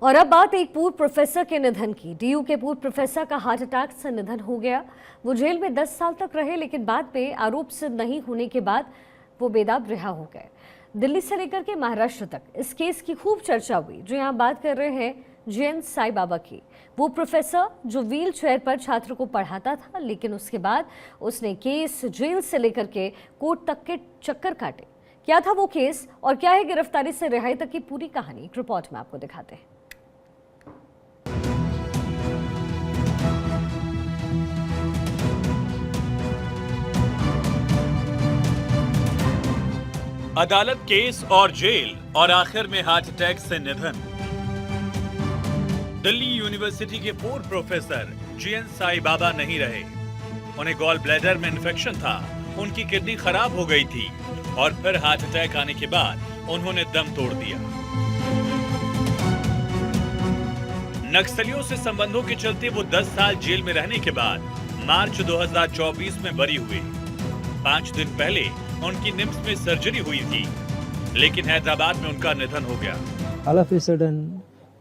और अब बात एक पूर्व प्रोफेसर के निधन की। डीयू के पूर्व प्रोफेसर का हार्ट अटैक से निधन हो गया। वो जेल में 10 साल तक रहे, लेकिन बाद में आरोप सिद्ध नहीं होने के बाद वो बेदाग रिहा हो गए। दिल्ली से लेकर के महाराष्ट्र तक इस केस की खूब चर्चा हुई। जो यहाँ बात कर रहे हैं जयंत साई बाबा की। वो प्रोफेसर जो व्हील चेयर पर छात्र को पढ़ाता था, लेकिन उसके बाद उसने केस जेल से लेकर के कोर्ट तक के चक्कर काटे। क्या था वो केस और क्या है गिरफ्तारी से रिहाई तक की पूरी कहानी, एक रिपोर्ट में आपको दिखाते हैं। अदालत, केस और जेल और आखिर में हार्ट अटैक से निधन। दिल्ली यूनिवर्सिटी के पूर्व प्रोफेसर जयंत साई बाबा नहीं रहे। उन्हें गॉल ब्लैडर में इन्फेक्शन था, उनकी किडनी खराब हो गई थी और फिर हार्ट अटैक आने के बाद उन्होंने दम तोड़ दिया। नक्सलियों से संबंधों के चलते वो 10 साल जेल में रहने के बाद मार्च 2024 में बरी हुए। 5 दिन पहले उनकी निम्स में सर्जरी हुई थी, लेकिन हैदराबाद में उनका निधन हो गया। All of a sudden,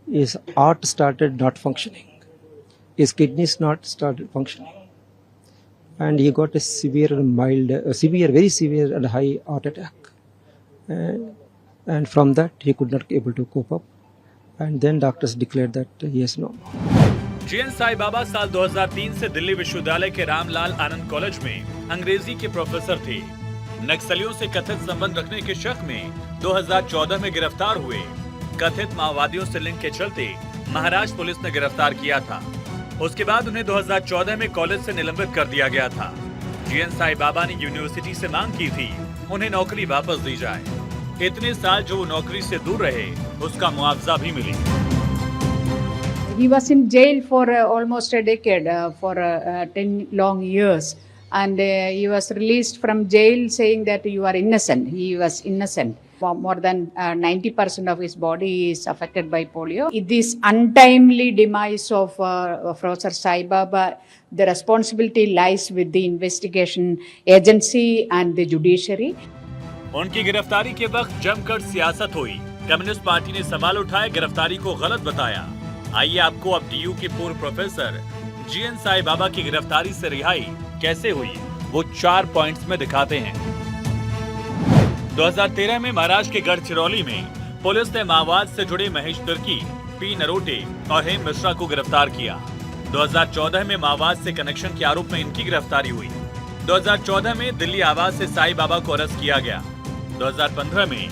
his heart started not functioning. His kidneys not started functioning. And he got a very severe and high heart attack. And from that, he could not able to cope up. And then doctors declared that he has no more. Jayant Sai Baba साल 2003 से दिल्ली विश्वविद्यालय के रामलाल आनंद college में अंग्रेजी के professor थे। नक्सलियों से कथित संबंध रखने के शक में 2014 में गिरफ्तार हुए। कथित माओवादियों से लिंक के चलते महाराष्ट्र पुलिस ने गिरफ्तार किया था। उसके बाद उन्हें 2014 में कॉलेज से निलंबित कर दिया गया था। जयंत साई बाबा ने यूनिवर्सिटी से मांग की थी उन्हें नौकरी वापस दी जाए। इतने साल जो वो नौकरी से दूर रहे, उसका मुआवजा भी मिले। He was in jail for almost a decade, for 10 long years. And he was released from jail saying that you are innocent. He was innocent. More than 90% of his body is affected by polio. This untimely demise of Professor Sai Baba, the responsibility lies with the investigation agency and the judiciary. उनकी गिरफ्तारी के वक्त जमकर सियासत हुई। Communist party ने सवाल उठाए, गिरफ्तारी को गलत बताया। आइए आपको अब डीयू के पूर्व प्रोफेसर जयंत साई बाबा की गिरफ्तारी से रिहाई कैसे हुई, वो 4 पॉइंट्स में दिखाते हैं। 2013 में महाराष्ट्र के गढ़चिरौली में पुलिस ने माओवाद से जुड़े महेश तिर्की, पी नरोटे और हेम मिश्रा को गिरफ्तार किया। 2014 में माओवाद से कनेक्शन के आरोप में इनकी गिरफ्तारी हुई। 2014 में दिल्ली आवास से साई बाबा को अरेस्ट किया गया। 2015 में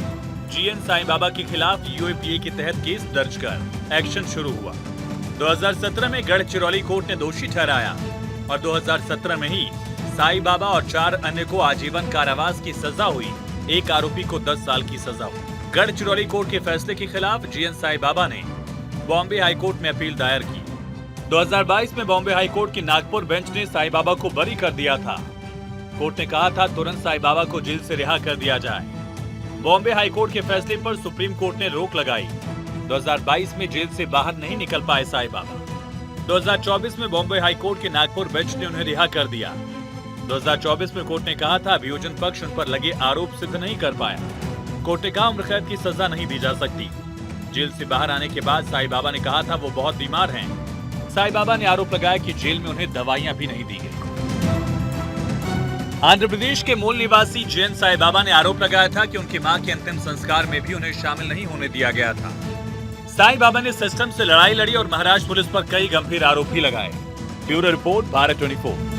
जयंत साई बाबा के खिलाफ यूएपीए के तहत केस दर्ज कर एक्शन शुरू हुआ। 2017 में गढ़चिरौली कोर्ट ने दोषी ठहराया और 2017 में ही साई बाबा और 4 अन्य को आजीवन कारावास की सजा हुई। एक आरोपी को 10 साल की सजा हुई। गढ़चिरौली कोर्ट के फैसले के खिलाफ जयंत साई बाबा ने बॉम्बे हाई कोर्ट में अपील दायर की। 2022 में बॉम्बे हाई कोर्ट की नागपुर बेंच ने साई बाबा को बरी कर दिया था। कोर्ट ने कहा था तुरंत साई बाबा को जेल से रिहा कर दिया जाए। बॉम्बे हाई कोर्ट के फैसले पर सुप्रीम कोर्ट ने रोक लगाई। 2022 में जेल से बाहर नहीं निकल पाए साई बाबा। 2024 में बॉम्बे हाई कोर्ट के नागपुर बेंच ने उन्हें रिहा कर दिया। 2024 में कोर्ट ने कहा था अभियोजन पक्ष उन पर लगे आरोप सिद्ध नहीं कर पाया। कोर्ट ने कहा उम्र कैद की सजा नहीं दी जा सकती। जेल से बाहर आने के बाद साई बाबा ने कहा था वो बहुत बीमार हैं। साई बाबा ने आरोप लगाया कि जेल में उन्हें दवाइयां भी नहीं दी गई। आंध्र प्रदेश के मूल निवासी जयंत साई बाबा ने आरोप लगाया था कि उनकी मां के अंतिम संस्कार में भी उन्हें शामिल नहीं होने दिया गया था। साई बाबा ने सिस्टम से लड़ाई लड़ी और महाराष्ट्र पुलिस पर कई गंभीर आरोप भी लगाए। Bureau report, Bharat 24।